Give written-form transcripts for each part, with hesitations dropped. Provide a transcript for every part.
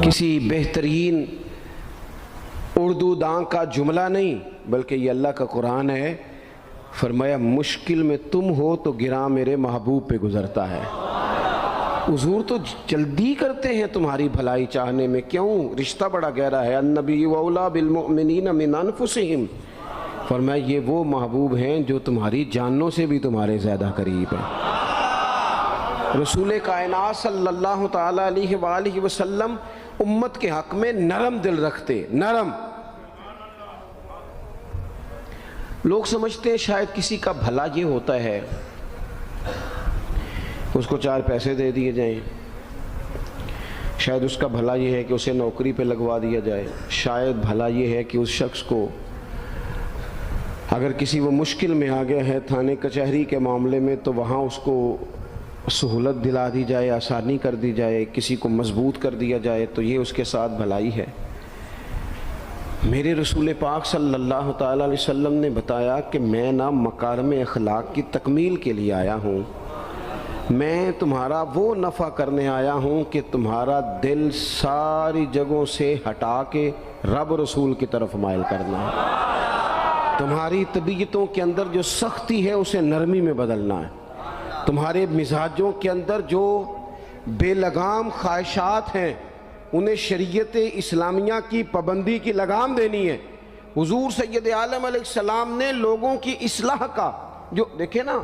کسی بہترین اردو داں کا جملہ نہیں بلکہ یہ اللہ کا قرآن ہے۔ فرمایا مشکل میں تم ہو تو گراں میرے محبوب پہ گزرتا ہے۔ حضور تو جلدی کرتے ہیں تمہاری بھلائی چاہنے میں، کیوں؟ رشتہ بڑا گہرا ہے۔ النبی اولیٰ بالمؤمنین من انفسہم، فرمایا یہ وہ محبوب ہیں جو تمہاری جانوں سے بھی تمہارے زیادہ قریب ہیں۔ رسول کائنات صلی اللہ تعالیٰ علیہ وآلہ وسلم امت کے حق میں نرم دل رکھتے، نرم۔ لوگ سمجھتے ہیں شاید کسی کا بھلا یہ ہوتا ہے اس کو 4 پیسے دے دیے جائیں، شاید اس کا بھلا یہ ہے کہ اسے نوکری پہ لگوا دیا جائے، شاید بھلا یہ ہے کہ اس شخص کو اگر کسی وہ مشکل میں آ گیا ہے تھانے کچہری کے معاملے میں تو وہاں اس کو سہولت دلا دی جائے، آسانی کر دی جائے، کسی کو مضبوط کر دیا جائے، تو یہ اس کے ساتھ بھلائی ہے۔ میرے رسول پاک صلی اللہ تعالیٰ علیہ وسلم نے بتایا کہ میں نہ مکارم اخلاق کی تکمیل کے لیے آیا ہوں، میں تمہارا وہ نفع کرنے آیا ہوں کہ تمہارا دل ساری جگہوں سے ہٹا کے رب رسول کی طرف مائل کرنا ہے، تمہاری طبیعتوں کے اندر جو سختی ہے اسے نرمی میں بدلنا ہے، تمہارے مزاجوں کے اندر جو بے لگام خواہشات ہیں انہیں شریعت اسلامیہ کی پابندی کی لگام دینی ہے۔ حضور سید عالم علیہ السلام نے لوگوں کی اصلاح کا جو دیکھیں نا،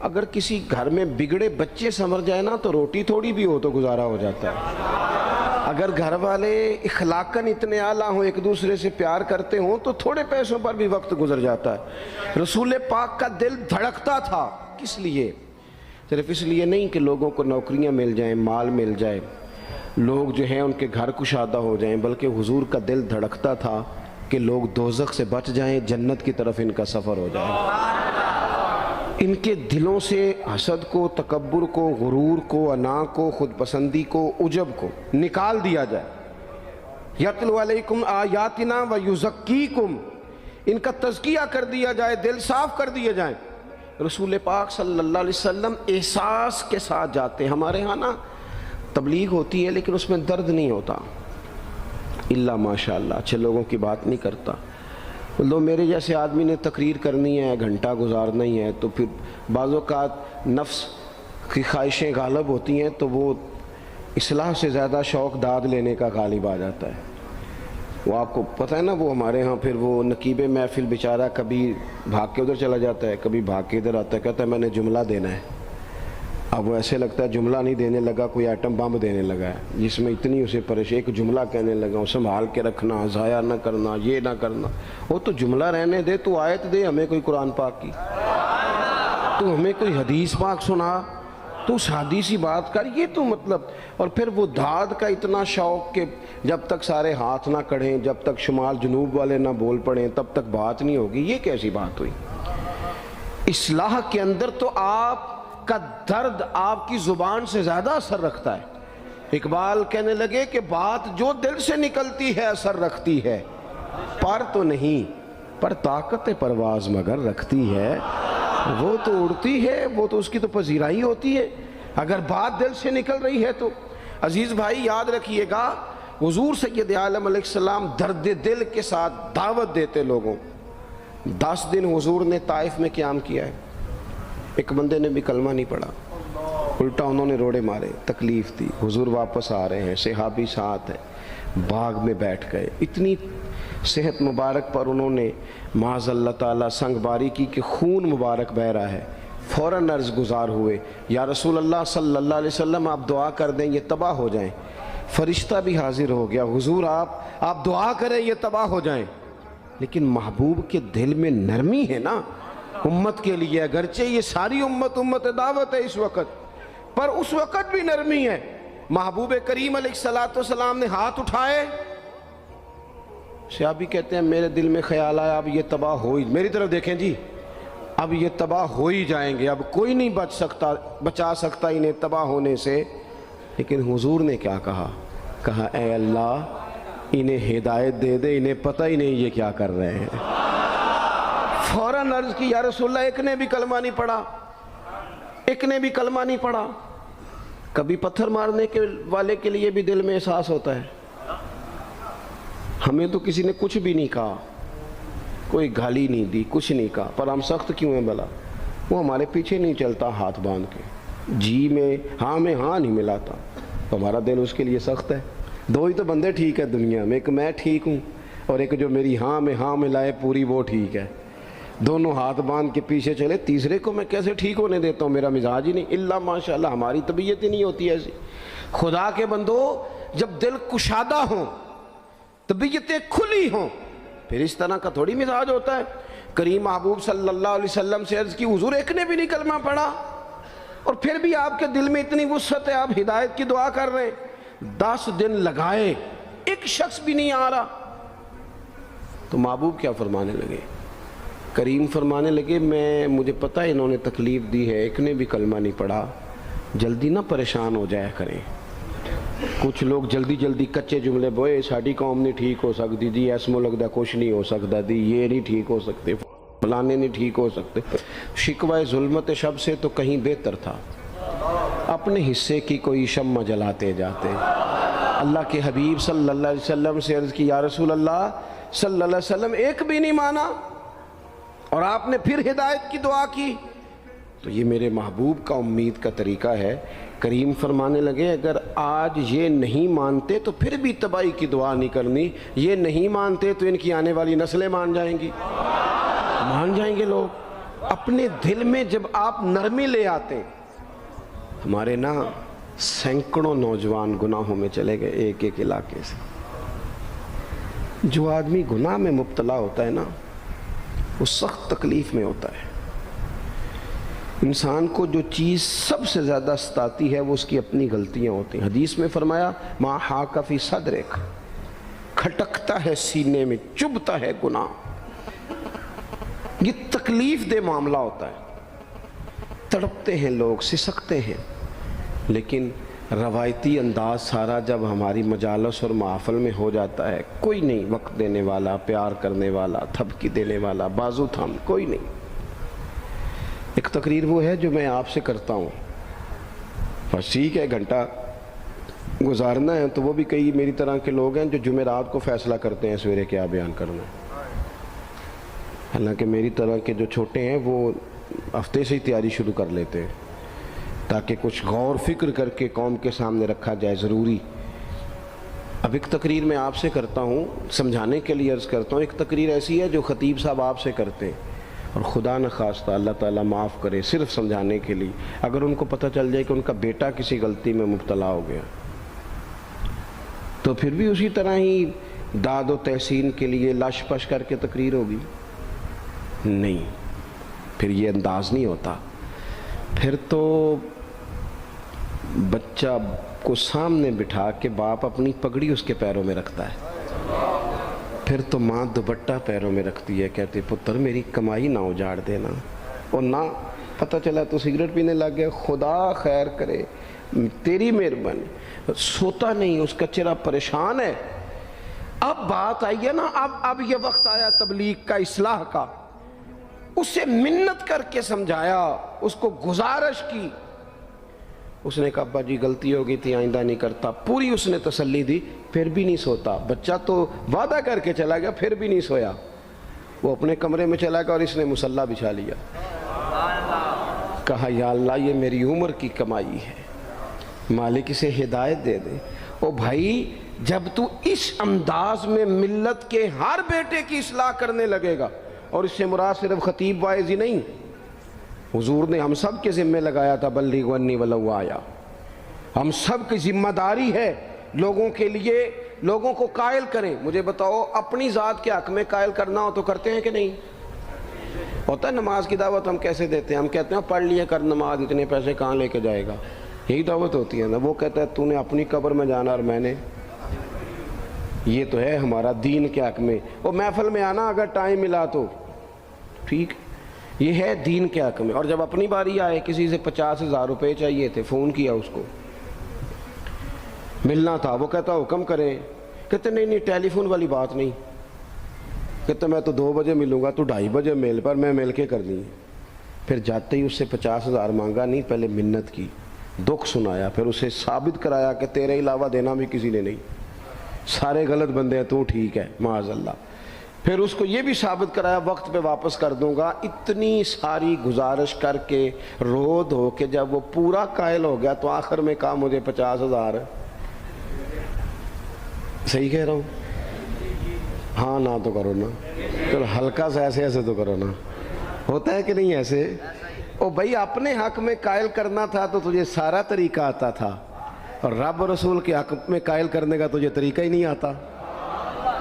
اگر کسی گھر میں بگڑے بچے سنور جائے نا تو روٹی تھوڑی بھی ہو تو گزارا ہو جاتا ہے، اگر گھر والے اخلاقاً اتنے اعلیٰ ہوں، ایک دوسرے سے پیار کرتے ہوں تو تھوڑے پیسوں پر بھی وقت گزر جاتا ہے۔ رسول پاک کا دل دھڑکتا تھا، کس لیے؟ صرف اس لیے نہیں کہ لوگوں کو نوکریاں مل جائیں، مال مل جائے، لوگ جو ہیں ان کے گھر کشادہ ہو جائیں، بلکہ حضور کا دل دھڑکتا تھا کہ لوگ دوزخ سے بچ جائیں، جنت کی طرف ان کا سفر ہو جائے، ان کے دلوں سے حسد کو، تکبر کو، غرور کو، انا کو، خود پسندی کو، عجب کو نکال دیا جائے۔ یتلو علیکم آیاتنا ویزکیکم، ان کا تزکیہ کر دیا جائے، دل صاف کر دیے جائیں۔ رسول پاک صلی اللہ علیہ وسلم احساس کے ساتھ جاتے ہیں۔ ہمارے ہاں نا تبلیغ ہوتی ہے لیکن اس میں درد نہیں ہوتا، اللہ ماشاءاللہ اچھے لوگوں کی بات نہیں کرتا۔ لو میرے جیسے آدمی نے تقریر کرنی ہے، گھنٹہ گزارنا ہی ہے، تو پھر بعض اوقات نفس کی خواہشیں غالب ہوتی ہیں تو وہ اصلاح سے زیادہ شوق داد لینے کا غالب آ جاتا ہے۔ وہ آپ کو پتہ ہے نا، وہ ہمارے ہاں پھر وہ نقیب محفل بیچارہ کبھی بھاگ کے ادھر چلا جاتا ہے، کبھی بھاگ کے ادھر آتا ہے، کہتا ہے میں نے جملہ دینا ہے۔ اب وہ ایسے لگتا ہے جملہ نہیں دینے لگا، کوئی ایٹم بم دینے لگا ہے، جس میں اتنی اسے ایک جملہ کہنے لگا، سنبھال کے رکھنا، ضائع نہ کرنا، یہ نہ کرنا۔ وہ تو جملہ رہنے دے، تو آیت دے ہمیں کوئی قرآن پاک کی، تو ہمیں کوئی حدیث پاک سنا، تو اس حدیثی بات کر، یہ تو مطلب۔ اور پھر وہ داد کا اتنا شوق کہ جب تک سارے ہاتھ نہ کڑھیں، جب تک شمال جنوب والے نہ بول پڑیں تب تک بات نہیں ہوگی۔ یہ کیسی بات ہوئی؟ اصلاح کے اندر تو آپ کا درد آپ کی زبان سے زیادہ اثر رکھتا ہے۔ اقبال کہنے لگے کہ بات جو دل سے نکلتی ہے اثر رکھتی ہے، پر تو نہیں، پر طاقت پرواز مگر رکھتی ہے۔ وہ تو اڑتی ہے، وہ تو اس کی تو پذیرائی ہوتی ہے، اگر بات دل سے نکل رہی ہے تو۔ عزیز بھائی یاد رکھیے گا، حضور سید عالم علیہ السلام درد دل کے ساتھ دعوت دیتے لوگوں۔ 10 دن حضور نے طائف میں قیام کیا ہے، ایک بندے نے بھی کلمہ نہیں پڑھا، الٹا انہوں نے روڑے مارے، تکلیف تھی۔ حضور واپس آ رہے ہیں، صحابی ساتھ ہیں، باغ میں بیٹھ گئے، اتنی صحت مبارک پر انہوں نے معاذ اللہ تعالیٰ سنگ باری کی کہ خون مبارک بہہ رہا ہے، فوراً عرض گزار ہوئے یا رسول اللہ صلی اللہ علیہ وسلم آپ دعا کر دیں یہ تباہ ہو جائیں۔ فرشتہ بھی حاضر ہو گیا، حضور آپ دعا کریں یہ تباہ ہو جائیں۔ لیکن محبوب کے دل میں نرمی ہے نا امت کے لیے، اگرچہ یہ ساری امت دعوت ہے اس وقت، پر اس وقت بھی نرمی ہے۔ محبوب کریم علیہ السلام نے ہاتھ اٹھائے، صحابی کہتے ہیں میرے دل میں خیال آیا اب یہ تباہ ہو ہی، میری طرف دیکھیں جی، اب یہ تباہ ہو ہی جائیں گے، اب کوئی نہیں بچا سکتا انہیں تباہ ہونے سے۔ لیکن حضور نے کیا کہا اے اللہ انہیں ہدایت دے دے، انہیں پتہ ہی نہیں یہ کیا کر رہے ہیں۔ فوراً عرض کی یا رسول اللہ ایک نے بھی کلمہ نہیں پڑھا، ایک نے بھی کلمہ نہیں پڑھا۔ کبھی پتھر مارنے کے والے کے لیے بھی دل میں احساس ہوتا ہے، ہمیں تو کسی نے کچھ بھی نہیں کہا، کوئی گالی نہیں دی، کچھ نہیں کہا، پر ہم سخت کیوں ہیں بھلا؟ وہ ہمارے پیچھے نہیں چلتا ہاتھ باندھ کے، جی میں ہاں نہیں ملاتا، تو ہمارا دل اس کے لیے سخت ہے۔ دو ہی تو بندے ٹھیک ہے دنیا میں، ایک میں ٹھیک ہوں اور ایک جو میری ہاں میں ہاں ملائے پوری، وہ ٹھیک ہے۔ دونوں ہاتھ باندھ کے پیچھے چلے، تیسرے کو میں کیسے ٹھیک ہونے دیتا ہوں؟ میرا مزاج ہی نہیں، اللہ ماشاءاللہ ہماری طبیعت ہی نہیں ہوتی ایسی۔ خدا کے بندو، جب دل کشادہ ہوں، طبیعتیں کھلی ہوں، پھر اس طرح کا تھوڑی مزاج ہوتا ہے۔ کریم محبوب صلی اللہ علیہ وسلم سے عرض کی، حضور ایک نے بھی نہیں کلمہ پڑھا اور پھر بھی آپ کے دل میں اتنی وسعت ہے، آپ ہدایت کی دعا کر رہے ہیں، 10 دن لگائے ایک شخص بھی نہیں آ رہا۔ تو محبوب کیا فرمانے لگے؟ کریم فرمانے لگے، مجھے پتہ ہے انہوں نے تکلیف دی ہے، ایک نے بھی کلمہ نہیں پڑھا، جلدی نہ پریشان ہو جایا کریں۔ کچھ لوگ جلدی کچے جملے بوئے، ساڑی قوم نہیں ٹھیک ہو سکتی جی، ایسمو لگتا کچھ نہیں ہو سکتا دی، یہ نہیں ٹھیک ہو سکتے، فلانے نہیں ٹھیک ہو سکتے۔ شکوہ ظلمت شب سے تو کہیں بہتر تھا، اپنے حصے کی کوئی شمع جلاتے جاتے۔ اللہ کے حبیب صلی اللہ علیہ وسلم سے عرض کی، یا رسول اللہ صلی اللہ علیہ وسلم ایک بھی نہیں مانا اور آپ نے پھر ہدایت کی دعا کی۔ تو یہ میرے محبوب کا امید کا طریقہ ہے۔ کریم فرمانے لگے، اگر آج یہ نہیں مانتے تو پھر بھی تباہی کی دعا نہیں کرنی، یہ نہیں مانتے تو ان کی آنے والی نسلیں مان جائیں گی، مان جائیں گے لوگ۔ اپنے دل میں جب آپ نرمی لے آتے، ہمارے نا سینکڑوں نوجوان گناہوں میں چلے گئے ایک ایک علاقے سے۔ جو آدمی گناہ میں مبتلا ہوتا ہے نا، وہ سخت تکلیف میں ہوتا ہے۔ انسان کو جو چیز سب سے زیادہ ستاتی ہے وہ اس کی اپنی غلطیاں ہوتی ہیں۔ حدیث میں فرمایا، ما حاک فی صدرک، کھٹکتا ہے سینے میں، چبھتا ہے گناہ۔ یہ تکلیف دہ معاملہ ہوتا ہے، تڑپتے ہیں لوگ، سسکتے ہیں، لیکن روایتی انداز سارا جب ہماری مجالس اور محافل میں ہو جاتا ہے، کوئی نہیں وقت دینے والا، پیار کرنے والا، تھپکی دینے والا، بازو تھام، کوئی نہیں۔ ایک تقریر وہ ہے جو میں آپ سے کرتا ہوں، بس ٹھیک ہے گھنٹہ گزارنا ہے، تو وہ بھی کئی میری طرح کے لوگ ہیں جو جمعرات کو فیصلہ کرتے ہیں سویرے کیا بیان کرنا ہے۔ حالانکہ میری طرح کے جو چھوٹے ہیں وہ ہفتے سے ہی تیاری شروع کر لیتے ہیں تاکہ کچھ غور فکر کر کے قوم کے سامنے رکھا جائے، ضروری۔ اب ایک تقریر میں آپ سے کرتا ہوں، سمجھانے کے لیے عرض کرتا ہوں۔ ایک تقریر ایسی ہے جو خطیب صاحب آپ سے کرتے ہیں، اور خدا نخواستہ اللہ تعالیٰ معاف کرے، صرف سمجھانے کے لیے، اگر ان کو پتہ چل جائے کہ ان کا بیٹا کسی غلطی میں مبتلا ہو گیا تو پھر بھی اسی طرح ہی داد و تحسین کے لیے لش پش کر کے تقریر ہوگی؟ نہیں، پھر یہ انداز نہیں ہوتا۔ پھر تو بچہ کو سامنے بٹھا کے باپ اپنی پگڑی اس کے پیروں میں رکھتا ہے، پھر تو ماں دوپٹہ پیروں میں رکھتی ہے، کہتی پتر میری کمائی نہ اجاڑ دینا، اور نہ پتہ چلا تو سگریٹ پینے لگ گیا، خدا خیر کرے، تیری مہربانی۔ سوتا نہیں، اس کا چہرہ پریشان ہے۔ اب بات آئی ہے نا، اب یہ وقت آیا تبلیغ کا، اصلاح کا۔ اسے منت کر کے سمجھایا، اس کو گزارش کی، اس نے کہا ابا جی غلطی ہو گئی تھی، آئندہ نہیں کرتا، پوری اس نے تسلی دی، پھر بھی نہیں سوتا۔ بچہ تو وعدہ کر کے چلا گیا، پھر بھی نہیں سویا۔ وہ اپنے کمرے میں چلا گیا اور اس نے مصلی بچھا لیا، کہا یا اللہ یہ میری عمر کی کمائی ہے، مالک اسے ہدایت دے دے۔ او بھائی، جب تو اس انداز میں ملت کے ہر بیٹے کی اصلاح کرنے لگے گا، اور اس سے مراد صرف خطیب واعظ ہی نہیں، حضور نے ہم سب کے ذمہ لگایا تھا بلغ عنی ولو آیا، ہم سب کی ذمہ داری ہے لوگوں کے لیے، لوگوں کو قائل کریں۔ مجھے بتاؤ، اپنی ذات کے حق میں قائل کرنا ہو تو کرتے ہیں کہ نہیں؟ ہوتا ہے نماز کی دعوت ہم کیسے دیتے ہیں؟ ہم کہتے ہیں پڑھ لیے کر نماز، اتنے پیسے کہاں لے کے جائے گا، یہی دعوت ہوتی ہے نا۔ وہ کہتا ہے تو نے اپنی قبر میں جانا اور میں نے، یہ تو ہے ہمارا دین کے حق میں۔ وہ محفل میں آنا اگر ٹائم ملا تو ٹھیک، یہ ہے دین کے حق میں۔ اور جب اپنی باری آئے، کسی سے 50,000 روپے چاہیے تھے، فون کیا اس کو، ملنا تھا، وہ کہتا حکم کریں، کہتے نہیں ٹیلی فون والی بات نہیں، کہتے میں تو 2 بجے ملوں گا، تو 2:30 بجے مل، پر میں مل کے کرنی ہے۔ پھر جاتے ہی اس سے 50,000 مانگا نہیں، پہلے منت کی، دکھ سنایا، پھر اسے ثابت کرایا کہ تیرے علاوہ دینا بھی کسی نے نہیں، سارے غلط بندے ہیں، تو ٹھیک ہے معاذ اللہ۔ پھر اس کو یہ بھی ثابت کرایا وقت پہ واپس کر دوں گا۔ اتنی ساری گزارش کر کے رو دھو کے جب وہ پورا قائل ہو گیا تو آخر میں کہا مجھے 50,000 صحیح کہہ رہا ہوں؟ ہاں نہ تو کرو نا، چلو ہلکا سا ایسے ایسے تو کرو نا، ہوتا ہے کہ نہیں ایسے؟ او بھائی اپنے حق میں قائل کرنا تھا تو تجھے سارا طریقہ آتا تھا، اور رب رسول کے حق میں قائل کرنے کا تجھے طریقہ ہی نہیں آتا،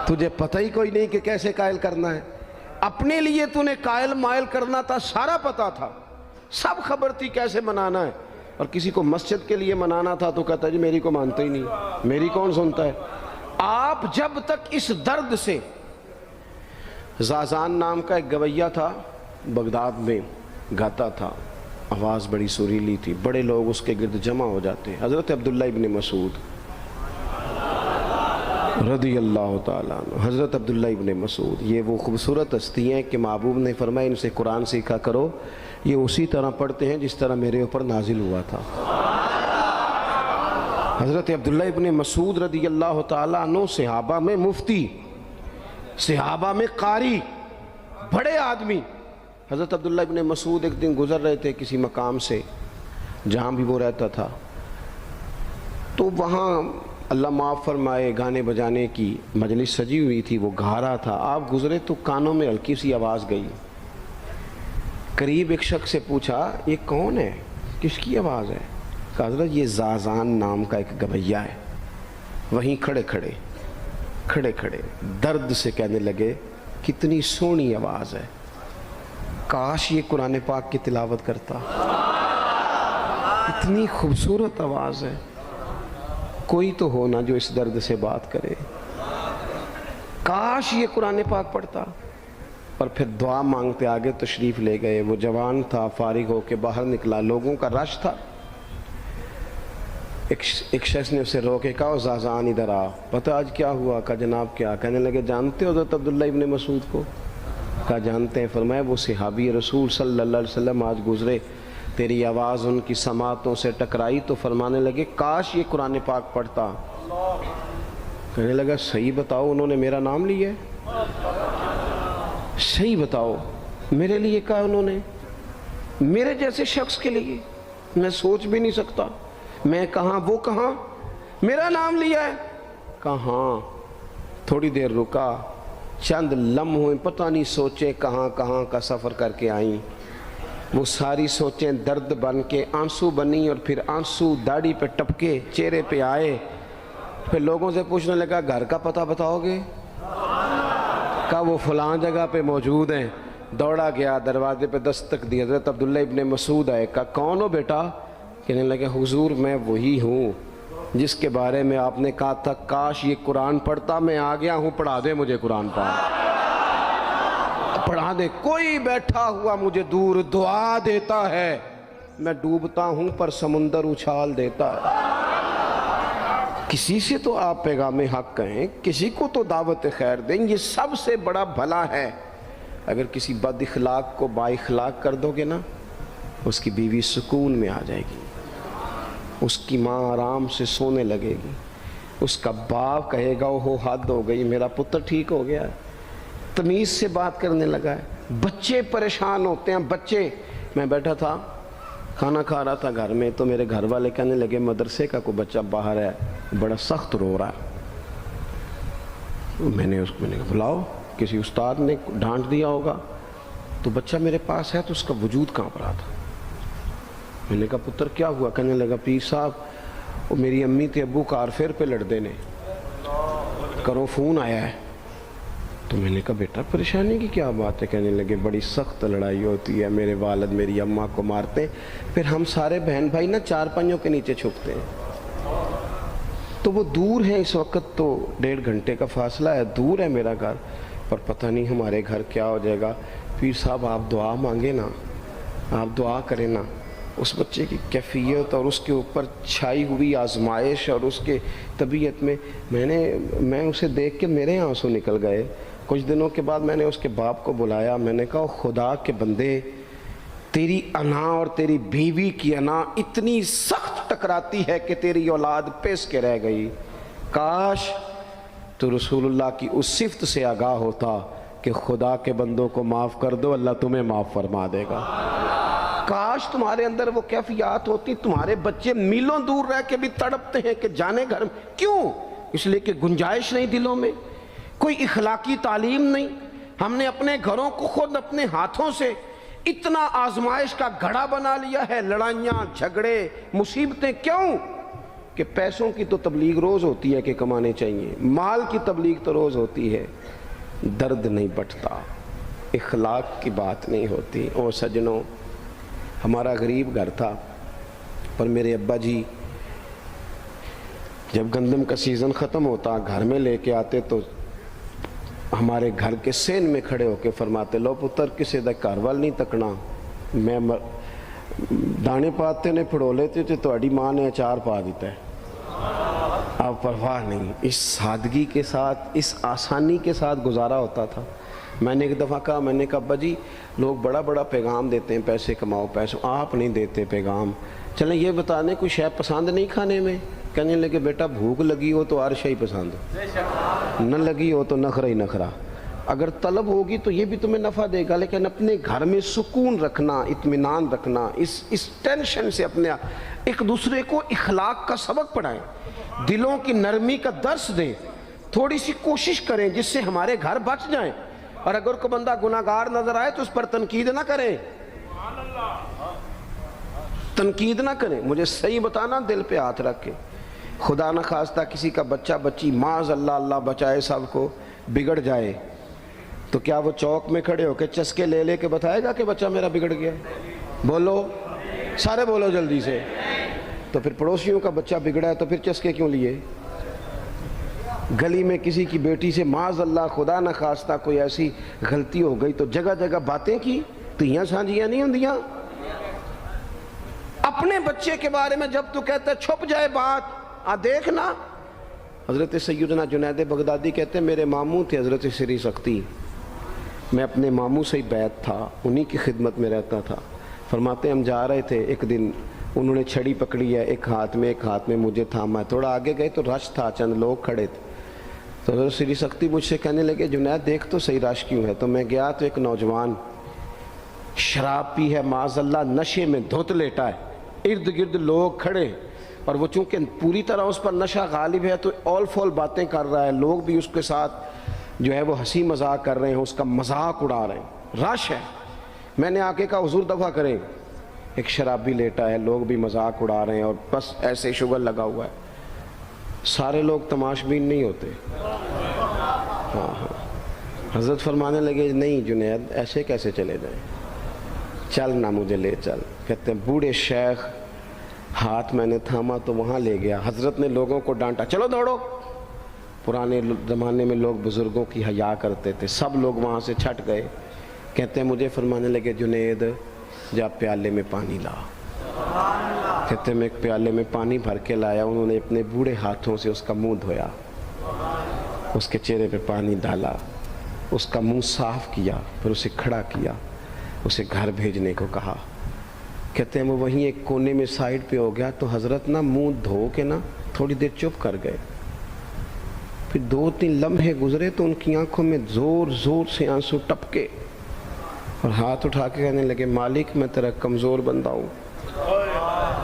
تجھے پتہ ہی کوئی نہیں کہ کیسے قائل کرنا ہے۔ اپنے لیے تو نے قائل مائل کرنا تھا، سارا پتہ تھا، سب خبر تھی کیسے منانا ہے، اور کسی کو مسجد کے لیے منانا تھا تو کہتا ہے جی میری کو مانتا ہی نہیں، میری کون سنتا ہے۔ آپ جب تک اس درد سے، زازان نام کا ایک گویہ تھا بغداد میں، گاتا تھا، آواز بڑی سریلی تھی، بڑے لوگ اس کے گرد جمع ہو جاتے، حضرت عبداللہ ابن مسعود رضی اللہ تعالیٰ عنہ، حضرت عبداللہ ابن مسعود، یہ وہ خوبصورت ہستی ہیں کہ محبوب نے فرمایا ان سے قرآن سیکھا کرو، یہ اسی طرح پڑھتے ہیں جس طرح میرے اوپر نازل ہوا تھا۔ حضرت عبداللہ ابن مسعود رضی اللہ تعالیٰ عنہ صحابہ میں مفتی، صحابہ میں قاری، بڑے آدمی۔ حضرت عبداللہ ابن مسعود ایک دن گزر رہے تھے کسی مقام سے جہاں بھی وہ رہتا تھا، تو وہاں اللہ معاف فرمائے گانے بجانے کی مجلس سجی ہوئی تھی، وہ گا رہا تھا، آپ گزرے تو کانوں میں ہلکی سی آواز گئی، قریب ایک شخص سے پوچھا یہ کون ہے، کس کی آواز ہے؟ کہا حضرت یہ زازان نام کا ایک گویہ ہے۔ وہیں کھڑے کھڑے درد سے کہنے لگے کتنی سونی آواز ہے، کاش یہ قرآن پاک کی تلاوت کرتا، اتنی خوبصورت آواز ہے، کوئی تو ہو نا جو اس درد سے بات کرے، کاش یہ قرآن پاک پڑھتا۔ اور پھر دعا مانگتے آگے تشریف لے گئے۔ وہ جوان تھا، فارغ ہو کے باہر نکلا، لوگوں کا رش تھا، ایک شخص نے اسے روکے، کہا زازان ادھر آ، پتہ آج کیا ہوا؟ کہا جناب کیا؟ کہنے لگے جانتے ہو حضرت عبداللہ ابن مسعود کو؟ کہا جانتے ہیں۔ فرمایا وہ صحابی رسول صلی اللہ علیہ وسلم آج گزرے، تیری آواز ان کی سماعتوں سے ٹکرائی تو فرمانے لگے کاش یہ قرآن پاک پڑھتا۔ کہنے لگا صحیح بتاؤ انہوں نے میرا نام لیا ہے؟ صحیح بتاؤ میرے لیے کہا انہوں نے؟ میرے جیسے شخص کے لیے میں سوچ بھی نہیں سکتا، میں کہاں وہ کہاں، میرا نام لیا ہے؟ کہاں؟ تھوڑی دیر رکا، چند لمحوں پتہ نہیں سوچیں کہاں کہاں کا سفر کر کے آئیں، وہ ساری سوچیں درد بن کے آنسو بنی، اور پھر آنسو داڑھی پہ ٹپکے چہرے پہ آئے۔ پھر لوگوں سے پوچھنے لگا گھر کا پتہ بتاؤ گے؟ کہا وہ فلاں جگہ پہ موجود ہیں۔ دوڑا گیا، دروازے پہ دستک دی، حضرت عبداللہ ابن مسعود آئے، کہا کون ہو بیٹا؟ کہنے لگے حضور میں وہی ہوں جس کے بارے میں آپ نے کہا تھا کاش یہ قرآن پڑھتا، میں آ گیا ہوں، پڑھا دے مجھے قرآن پاک، پڑھا دے۔ کوئی بیٹھا ہوا مجھے دور دعا دیتا ہے، میں ڈوبتا ہوں پر سمندر اچھال دیتا ہے۔ کسی سے تو آپ پیغام حق کہیں، کسی کو تو دعوت خیر دیں، یہ سب سے بڑا بھلا ہے۔ اگر کسی بد اخلاق کو با اخلاق کر دو گے نا، اس کی بیوی سکون میں آ جائے گی، اس کی ماں آرام سے سونے لگے گی، اس کا باپ کہے گا وہ حد ہو گئی، میرا پتر ٹھیک ہو گیا ہے، تمیز سے بات کرنے لگا ہے۔ بچے پریشان ہوتے ہیں، بچے، میں بیٹھا تھا کھانا کھا رہا تھا گھر میں، تو میرے گھر والے کہنے لگے مدرسے کا کوئی بچہ باہر ہے بڑا سخت رو رہا ہے۔ میں نے کہا بلاؤ، کسی استاد نے ڈانٹ دیا ہوگا، تو بچہ میرے پاس ہے تو اس کا وجود کانپ رہا تھا۔ میں نے کہا پتر کیا ہوا؟ کہنے لگا پیر صاحب وہ میری امی تے ابو کار فیر پہ لڑ دینے، کرو فون آیا ہے۔ تو میں نے کہا بیٹا پریشانی کی کیا بات ہے؟ کہنے لگے بڑی سخت لڑائی ہوتی ہے، میرے والد میری اماں کو مارتے ہیں، پھر ہم سارے بہن بھائی نا چار پائیوں کے نیچے چھپتے ہیں، تو وہ دور ہیں، اس وقت تو 1.5 گھنٹے کا فاصلہ ہے، دور ہے میرا گھر، پر پتہ نہیں ہمارے گھر کیا ہو جائے گا۔ پیر صاحب آپ دعا مانگے نا، آپ دعا کریں نا، اس بچے کی کیفیت اور اس کے اوپر چھائی ہوئی آزمائش اور اس کے طبیعت میں اسے دیکھ کے میرے آنسو نکل گئے۔ کچھ دنوں کے بعد میں نے اس کے باپ کو بلایا، میں نے کہا خدا کے بندے، تیری انا اور تیری بیوی کی انا اتنی سخت ٹکراتی ہے کہ تیری اولاد پیس کے رہ گئی، کاش تو رسول اللہ کی اس صفت سے آگاہ ہوتا کہ خدا کے بندوں کو معاف کر دو، اللہ تمہیں معاف فرما دے گا۔ کاش تمہارے اندر وہ کیفیات ہوتی۔ تمہارے بچے میلوں دور رہ کے بھی تڑپتے ہیں کہ جانے گھر میں، کیوں؟ اس لیے کہ گنجائش نہیں دلوں میں، کوئی اخلاقی تعلیم نہیں۔ ہم نے اپنے گھروں کو خود اپنے ہاتھوں سے اتنا آزمائش کا گھڑا بنا لیا ہے، لڑائیاں، جھگڑے، مصیبتیں۔ کیوں؟ کہ پیسوں کی تو تبلیغ روز ہوتی ہے کہ کمانے چاہیے، مال کی تبلیغ تو روز ہوتی ہے، درد نہیں بٹتا، اخلاق کی بات نہیں ہوتی۔ اور سجنوں، ہمارا غریب گھر تھا، پر میرے ابا جی جب گندم کا سیزن ختم ہوتا گھر میں لے کے آتے تو ہمارے گھر کے سین میں کھڑے ہو کے فرماتے، لو پتر کسے دا گھر وال نہیں تکنا، میں دانے پاتے نے پھڑو لیتے تھے تو اڈی ماں نے اچار پا دیتا ہے، آپ پرواہ نہیں۔ اس سادگی کے ساتھ، اس آسانی کے ساتھ گزارا ہوتا تھا۔ میں نے ایک دفعہ کہا، میں نے کہا ابا جی لوگ بڑا بڑا پیغام دیتے ہیں، پیسے کماؤ پیسے، آپ نہیں دیتے پیغام، چلیں یہ بتا دیں کوئی شے پسند نہیں کھانے میں؟ کہنے لگے بیٹا بھوک لگی ہو تو ہر شے پسند ہو، نہ لگی ہو تو نخرا ہی نخرا، اگر طلب ہوگی تو یہ بھی تمہیں نفع دے گا، لیکن اپنے گھر میں سکون رکھنا، اطمینان رکھنا، اس ٹینشن سے اپنے ایک دوسرے کو اخلاق کا سبق پڑھائیں، دلوں کی نرمی کا درس دیں، تھوڑی سی کوشش کریں جس سے ہمارے گھر بچ جائیں۔ اور اگر کوئی بندہ گناہگار نظر آئے تو اس پر تنقید نہ کریں، تنقید نہ کریں، مجھے صحیح بتانا، دل پہ ہاتھ رکھ کے۔ خدا نہ خواستہ کسی کا بچہ بچی معاذ اللہ، اللہ بچائے سب کو، بگڑ جائے تو کیا وہ چوک میں کھڑے ہو کے چسکے لے لے کے بتائے گا کہ بچہ میرا بگڑ گیا؟ بولو سارے، بولو جلدی سے۔ تو پھر پڑوسیوں کا بچہ بگڑا ہے تو پھر چسکے کیوں لیے؟ گلی میں کسی کی بیٹی سے معاذ اللہ خدا نہ خواستہ کوئی ایسی غلطی ہو گئی تو جگہ جگہ باتیں کی، تیاں سانجیاں نہیں ہوندیاں؟ اپنے بچے کے بارے میں جب تو کہتا ہے چھپ جائے بات، دیکھنا۔ حضرت سیدنا جنید بغدادی کہتے ہیں میرے ماموں تھے حضرت سری سختی، میں اپنے ماموں سے ہی بیعت تھا، انہی کی خدمت میں رہتا تھا۔ فرماتے ہیں ہم جا رہے تھے، ایک دن انہوں نے چھڑی پکڑی ہے، ایک ہاتھ میں مجھے تھاما ہے، تھوڑا آگے گئے تو رش تھا، چند لوگ کھڑے تھے، تو حضرت سری سختی مجھ سے کہنے لگے جنید دیکھ تو صحیح رش کیوں ہے؟ تو میں گیا تو ایک نوجوان شراب پی ہے، معاذ اللہ نشے میں دھت لیٹا ہے، ارد گرد لوگ کھڑے، اور وہ چونکہ پوری طرح اس پر نشہ غالب ہے تو اول فول باتیں کر رہا ہے، لوگ بھی اس کے ساتھ جو ہے وہ ہنسی مذاق کر رہے ہیں، اس کا مذاق اڑا رہے ہیں، رش ہے۔ میں نے آ کے کہا حضور دفع کریں، ایک شرابی لیٹا ہے، لوگ بھی مذاق اڑا رہے ہیں اور بس ایسے شغل لگا ہوا ہے۔ سارے لوگ تماش بین نہیں ہوتے۔ ہاں حضرت فرمانے لگے نہیں جنید ایسے کیسے چلے جائیں، چل نہ مجھے لے چل۔ کہتے ہیں بوڑھے شیخ، ہاتھ میں نے تھاما تو وہاں لے گیا، حضرت نے لوگوں کو ڈانٹا چلو دوڑو۔ پرانے زمانے میں لوگ بزرگوں کی حیا کرتے تھے، سب لوگ وہاں سے چھٹ گئے۔ کہتے ہیں مجھے فرمانے لگے جنید جا پیالے میں پانی لا۔ کہتے ہیں میں ایک پیالے میں پانی بھر کے لایا، انہوں نے اپنے بوڑھے ہاتھوں سے اس کا منہ دھویا، اس کے چہرے پہ پانی ڈالا، اس کا منہ صاف کیا، پھر اسے کھڑا کیا، اسے گھر بھیجنے کو کہا۔ کہتے ہیں وہ وہیں ایک کونے میں سائیڈ پہ ہو گیا تو حضرت نا منہ دھو کے نا تھوڑی دیر چپ کر گئے، پھر 2-3 لمحے گزرے تو ان کی آنکھوں میں زور زور سے آنسو ٹپکے اور ہاتھ اٹھا کے کہنے لگے مالک میں تیرا کمزور بندہ ہوں،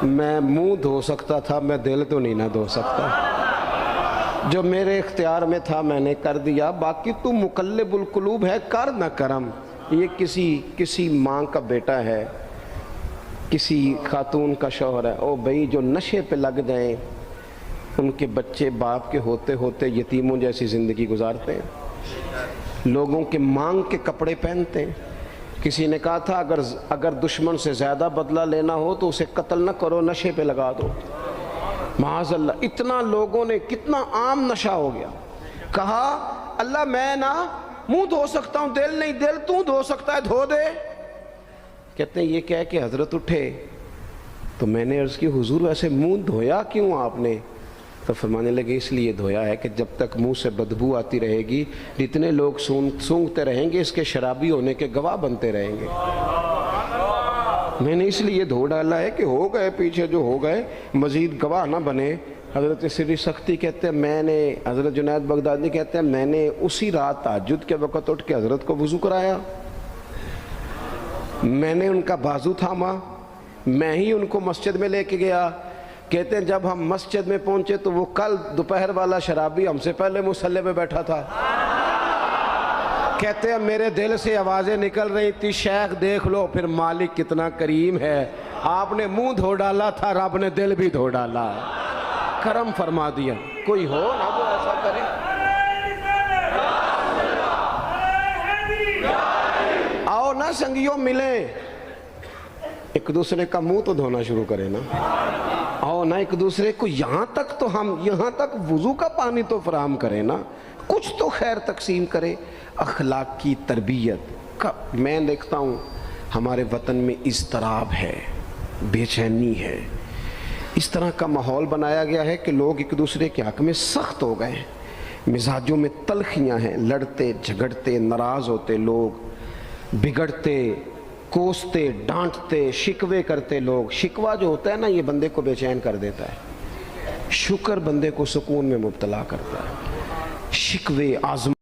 میں منہ دھو سکتا تھا، میں دل تو نہیں نہ دھو سکتا، جو میرے اختیار میں تھا میں نے کر دیا، باقی تو مقلب القلوب ہے، کر نہ کرم۔ یہ کسی ماں کا بیٹا ہے، کسی خاتون کا شوہر ہے، او بھائی جو نشے پہ لگ جائیں ان کے بچے باپ کے ہوتے ہوتے یتیموں جیسی زندگی گزارتے ہیں، لوگوں کے مانگ کے کپڑے پہنتے ہیں۔ کسی نے کہا تھا اگر دشمن سے زیادہ بدلہ لینا ہو تو اسے قتل نہ کرو، نشے پہ لگا دو۔ معاذ اللہ، اتنا لوگوں نے، کتنا عام نشہ ہو گیا۔ کہا اللہ میں نا منہ دھو سکتا ہوں، دل نہیں، دل تو دھو سکتا ہے، دھو دے۔ کہتے ہیں یہ کہہ کہ حضرت اٹھے تو میں نے عرض کی حضور ویسے منہ دھویا کیوں آپ نے؟ تو فرمانے لگے اس لیے دھویا ہے کہ جب تک منہ سے بدبو آتی رہے گی جتنے لوگ سونگتے رہیں گے اس کے شرابی ہونے کے گواہ بنتے رہیں گے۔ میں نے اس لیے دھو ڈالا ہے کہ ہو گئے پیچھے جو ہو گئے مزید گواہ نہ بنے۔ حضرت سری سختی کہتے ہیں میں نے، حضرت جنید بغدادی کہتے ہیں میں نے اسی رات تہجد کے وقت اٹھ کے حضرت کو وضو کرایا، میں نے ان کا بازو تھاما، میں ہی ان کو مسجد میں لے کے گیا۔ کہتے ہیں جب ہم مسجد میں پہنچے تو وہ کل دوپہر والا شرابی ہم سے پہلے مصلی پہ بیٹھا تھا۔ کہتے ہیں میرے دل سے آوازیں نکل رہی تھی شیخ دیکھ لو پھر مالک کتنا کریم ہے، آپ نے منہ دھو ڈالا تھا رب نے دل بھی دھو ڈالا، کرم فرما دیا۔ کوئی ہو نا جو ایسا کرے؟ آؤ نا سنگیوں ملیں، ایک دوسرے کا منہ تو دھونا شروع کرے نا۔ آؤ نا ایک دوسرے کو یہاں تک وضو کا پانی تو فراہم کرے نا، کچھ تو خیر تقسیم کرے۔ اخلاق کی تربیت کا میں دیکھتا ہوں ہمارے وطن میں اضطراب ہے، بے چینی ہے، اس طرح کا ماحول بنایا گیا ہے کہ لوگ ایک دوسرے کے حق میں سخت ہو گئے ہیں، مزاجوں میں تلخیاں ہیں، لڑتے جھگڑتے ناراض ہوتے لوگ، بگڑتے کوستے ڈانٹتے شکوے کرتے لوگ۔ شکوہ جو ہوتا ہے نا یہ بندے کو بے چین کر دیتا ہے، شکر بندے کو سکون میں مبتلا کرتا ہے۔ شکوے آزمائش